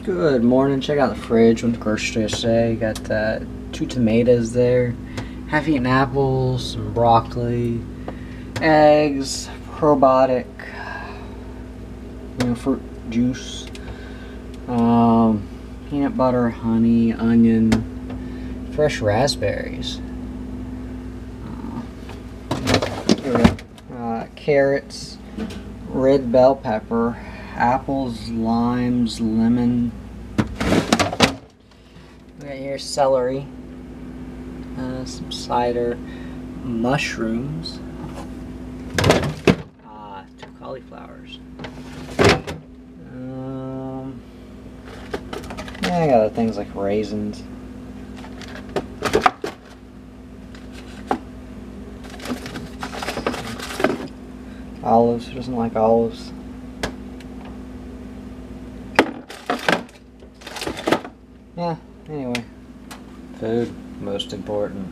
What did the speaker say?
Good morning. Check out the fridge. Went to the grocery store yesterday. Got 2 tomatoes there, half-eaten apples, some broccoli, eggs, probiotic, fruit juice, peanut butter, honey, onion, fresh raspberries. Here we go. Carrots, red bell pepper, apples, limes, lemon. We got here celery, some cider, mushrooms, 2 cauliflowers. Yeah, I got other things like raisins. Olives. Who doesn't like olives? Yeah, anyway. Food, most important.